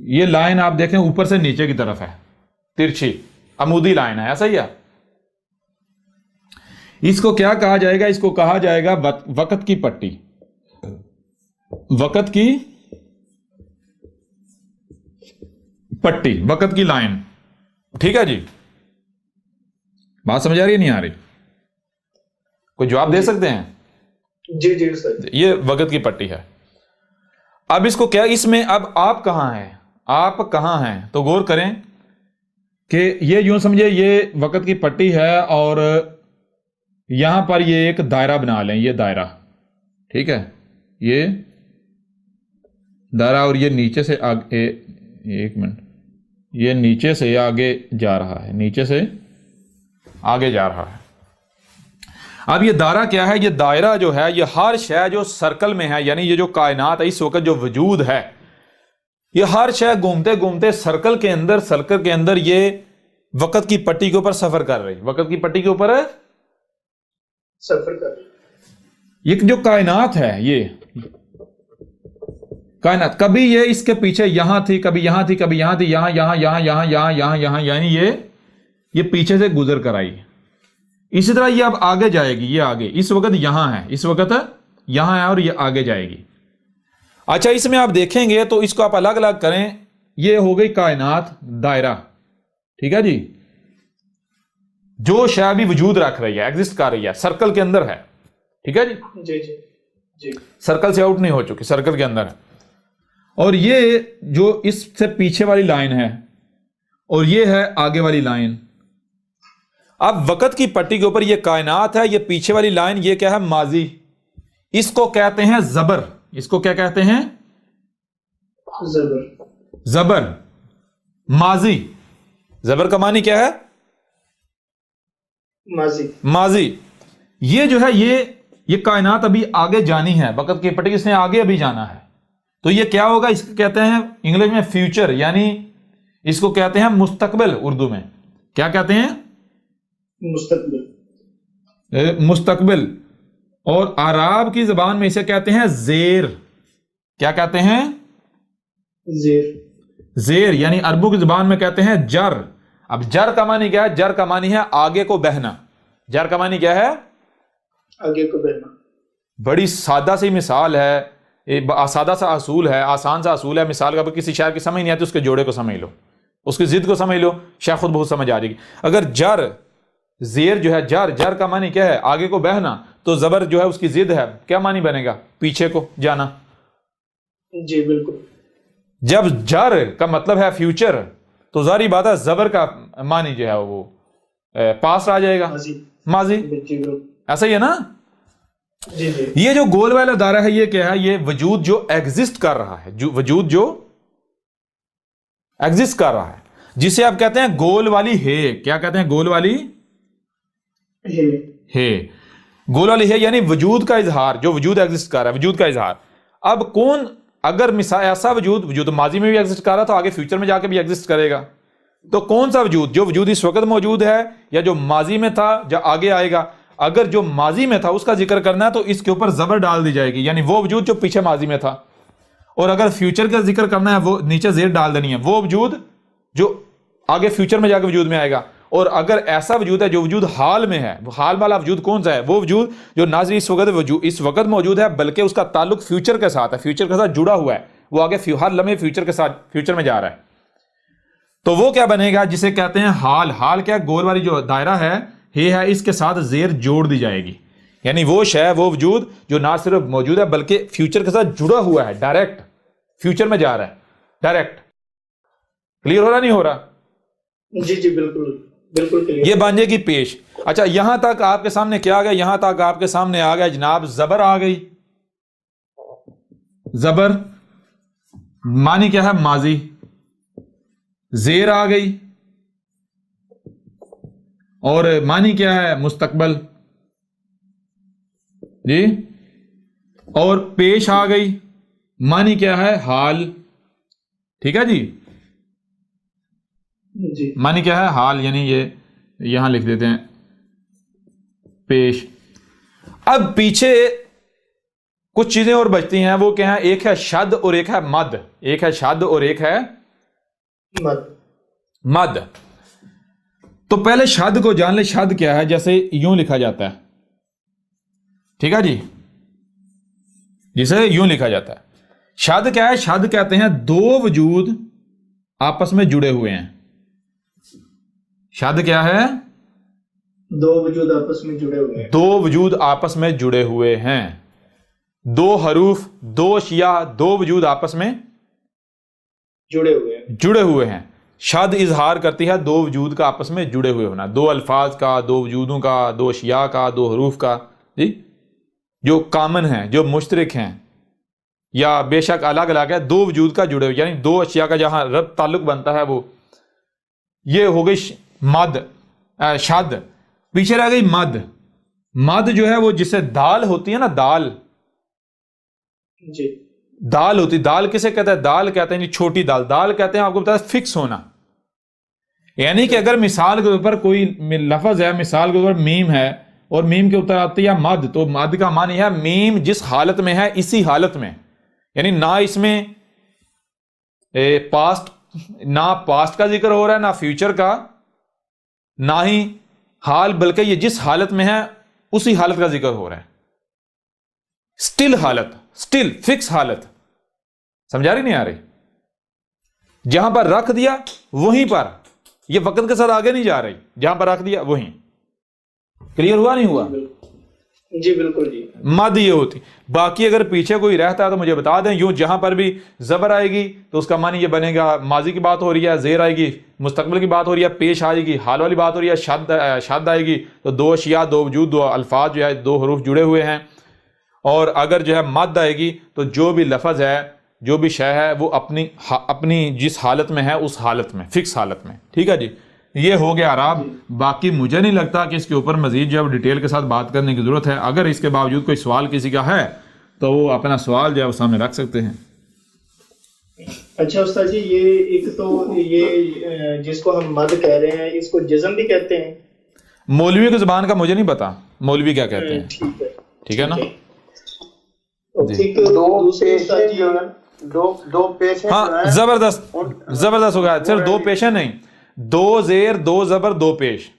ये लाइन आप देखें ऊपर से नीचे की तरफ है, तिरछी अमूदी लाइन है, ऐसा ही है। इसको क्या कहा जाएगा? इसको कहा जाएगा वक़्त की पट्टी, वक़्त की पट्टी, वक़्त की लाइन। ठीक है जी, बात समझ आ रही है नहीं आ रही? कोई जवाब दे सकते हैं? जी जी सर। ये वक़्त की पट्टी है। अब इसको क्या, इसमें अब आप कहां हैं, आप कहां हैं, तो गौर करें कि ये यूं समझे ये वक़्त की पट्टी है और यहां पर ये एक दायरा बना लें, ये दायरा, ठीक है, ये दायरा, और ये नीचे से आगे, एक मिनट, ये नीचे से आगे जा रहा है, नीचे से आगे जा रहा है। अब ये दायरा क्या है? ये दायरा जो है, ये हर शय जो सर्कल में है, यानी ये जो कायनात है इस वक्त जो वजूद है, ये हर शय घूमते घूमते सर्कल के अंदर ये वक़्त की पट्टी के ऊपर सफर कर रही, वक़्त की पट्टी के ऊपर सफर कर रही। ये जो कायनात है, ये कायनात कभी ये इसके पीछे यहां थी, कभी यहां थी, कभी यहां थी, यहां यहां यहां यहां यहां यहां यहां, यानी ये पीछे से गुजर कर आई। इसी तरह ये अब आगे जाएगी, ये आगे इस वक्त यहां है, इस वक्त यहां है और ये आगे जाएगी। अच्छा, इसमें आप देखेंगे तो इसको आप अलग अलग करें, ये हो गई कायनात दायरा, ठीक है जी, जो शय भी वजूद रख रही है, एग्जिस्ट कर रही है, सर्कल के अंदर है, ठीक है जी, जी जी जी, सर्कल से आउट नहीं हो चुकी, सर्कल के अंदर है। और ये जो इससे पीछे वाली लाइन है और ये है आगे वाली लाइन। अब वक़्त की पट्टी के ऊपर ये कायनात है, ये पीछे वाली लाइन, ये क्या है? माजी। इसको कहते हैं जबर। इसको क्या कहते हैं? जबर। जबर, माजी। जबर का मानी क्या है? माजी। माजी। ये जो है, ये कायनात अभी आगे जानी है, वक़्त की पट्टी इसने आगे अभी जाना है, तो ये क्या होगा? इसको कहते हैं इंग्लिश में फ्यूचर, यानी इसको कहते हैं मुस्तकबिल। उर्दू में क्या कहते हैं? मुस्तकबिल। मुस्तकबिल। और अरब की जबान में इसे कहते हैं जेर। क्या कहते हैं? जेर। जेर, यानी अरबों की जबान में कहते हैं जर। अब जर का मानी क्या है? जर का मानी है आगे को बहना। जर का मानी क्या है? आगे को बहना। बड़ी सादा सी मिसाल है, सादा सा असूल है, आसान सा असूल है। मिसाल का किसी शायर की समझ नहीं आती, उसके जोड़े को समझ लो, उसकी जिद को समझ लो, शायद खुद बहुत समझ आ जाएगी। अगर जर, जेर जो है, जर का मानी क्या है? आगे को बहना, तो जबर जो है उसकी जिद है, क्या मानी बनेगा? पीछे को जाना। जी बिल्कुल। जब जर का मतलब है फ्यूचर, तो जारी बात है जबर का मानी जो है वो पास आ जाएगा, माजी। ऐसा ही है ना? जी जी। ये जो गोल वाला दायरा है, ये क्या है? ये वजूद जो एग्जिस्ट कर रहा है, जो वजूद जो एग्जिस्ट कर रहा है, जिसे आप कहते हैं गोल वाली है। क्या कहते हैं? गोल वाली है। गोल वाली है यानी वजूद का इजहार, जो वजूद एग्जिस्ट कर रहा है, वजूद का इजहार। अब कौन, अगर मिसाल ऐसा वजूद माजी में भी एग्जिस्ट कर रहा था, आगे फ्यूचर में जाके भी एग्जिस्ट करेगा, तो कौन सा वजूद? जो वजूद इस वक्त मौजूद है, या जो माजी में था, जो आगे आएगा? अगर जो माजी में था उसका जिक्र करना है तो इसके ऊपर जबर डाल दी जाएगी, यानी वो वजूद जो पीछे माजी में था। और अगर फ्यूचर का जिक्र करना है, वो नीचे जेर डाल देनी है, वो वजूद जो आगे फ्यूचर में जाकर वजूद में आएगा। और अगर ऐसा वजूद है जो वजूद हाल में है, वो हाल वाला वजूद कौन सा है? वो वजूद जो नाज़रीन इस वक्त मौजूद है, बल्कि उसका ताल्लुक फ्यूचर के साथ है, फ्यूचर के साथ जुड़ा हुआ है, वो आगे हर लम्हे फ्यूचर के साथ, फ्यूचर में जा रहा है। तो वो क्या बनेगा? जिसे कहते हैं हाल। हाल क्या? गोल वाली जो दायरा है, ये है, इसके साथ जेर जोड़ दी जाएगी, यानी वो शय, वो वजूद जो ना सिर्फ मौजूद है बल्कि फ्यूचर के साथ जुड़ा हुआ है, डायरेक्ट फ्यूचर में जा रहा है, डायरेक्ट। क्लियर हो रहा नहीं हो रहा? जी जी बिल्कुल बिल्कुल क्लियर। ये बन जाएगी पेश। अच्छा, यहां तक आपके सामने क्या आ गया? यहां तक आपके सामने आ गया जनाब जबर आ गई। जबर मानी क्या है? माजी। जेर आ गई, और मानी क्या है? मुस्तकबल जी। और पेश आ गई, मानी क्या है? हाल। ठीक है जी, जी। मानी क्या है? हाल, यानी ये यहां लिख देते हैं पेश। अब पीछे कुछ चीजें और बचती हैं, वो क्या है? एक है शद और एक है मद। एक है शद और एक है मद। मद। तो पहले शद को जान ले, शद क्या है। जैसे यूं लिखा जाता है, ठीक है जी, जिसे यूं लिखा जाता है। शद क्या है? शद कहते हैं दो वजूद आपस में जुड़े हुए हैं। शद क्या है? दो वजूद आपस में जुड़े हुए हैं। दो वजूद आपस में जुड़े हुए हैं। दो हरूफ, दो अशिया, दो वजूद आपस में जुड़े हुए हैं। जुड़े हुए हैं। शद इजहार करती है दो वजूद का आपस में जुड़े हुए होना, दो अल्फाज का, दो वजूदों का, दो अशिया का, दो हरूफ का, जी, जो कामन है, जो मुश्तरक हैं, या बेशक अलग अलग है, दो वजूद का जुड़े हुए, यानी दो अशिया का जहां रब ताल्लुक बनता है वो, ये हो गई मद। शद। पीछे रह गई मद। मद जो है वो जिसे दाल होती है ना, दाल, जी दाल होती, दाल किसे कहते हैं? दाल कहते हैं जी छोटी दाल। दाल कहते हैं आपको पता है फिक्स होना, यानी कि अगर मिसाल के ऊपर कोई लफ्ज है, मिसाल के ऊपर मीम है और मीम के ऊपर आती है मद, तो मद का मान यह है मीम जिस हालत में है इसी हालत में, यानी ना इसमें पास्ट, ना पास्ट का जिक्र हो रहा है, ना फ्यूचर का, ना ही हाल, बल्कि ये जिस हालत में है उसी हालत का जिक्र हो रहा है। स्टिल हालत, स्टिल फिक्स हालत। समझा रही नहीं आ रही? जहां पर रख दिया वहीं पर, ये वक्त के साथ आगे नहीं जा रही, जहां पर रख दिया वहीं। क्लियर हुआ नहीं हुआ? जी बिल्कुल जी। मद ये होती। बाकी अगर पीछे कोई रहता है तो मुझे बता दें। यूं जहां पर भी जबर आएगी तो उसका मानी ये बनेगा माजी की बात हो रही है, जेर आएगी मुस्तकबिल की बात हो रही है, पेश आएगी हाल वाली बात हो रही है, शद आएगी तो दो अशिया, दो वजूद, दो अल्फाज जो है, दो हरूफ जुड़े हुए हैं। और अगर जो है मद आएगी तो जो भी लफज है, जो भी शय है, वो अपनी जिस हालत में है उस हालत में, फिक्स हालत में। ठीक है जी, ये हो गया आराम। बाकी मुझे नहीं लगता कि इसके ऊपर मजीद जो है डिटेल के साथ बात करने की जरूरत है। अगर इसके बावजूद कोई सवाल किसी का है तो वो अपना सवाल जो है वो सामने रख सकते हैं। अच्छा उस्ताद जी, ये एक तो ये जिसको हम मद कह रहे हैं इसको जिज़्म भी कहते हैं। मौलवी की जुबान का मुझे नहीं पता मौलवी क्या कहते हैं। ठीक है, ठीक है ना? ठीक। दो पेश हाँ, जबरदस्त, जबरदस्त हो गया। सिर्फ दो पेश है नहीं, दो जेर, दो जबर, दो पेश।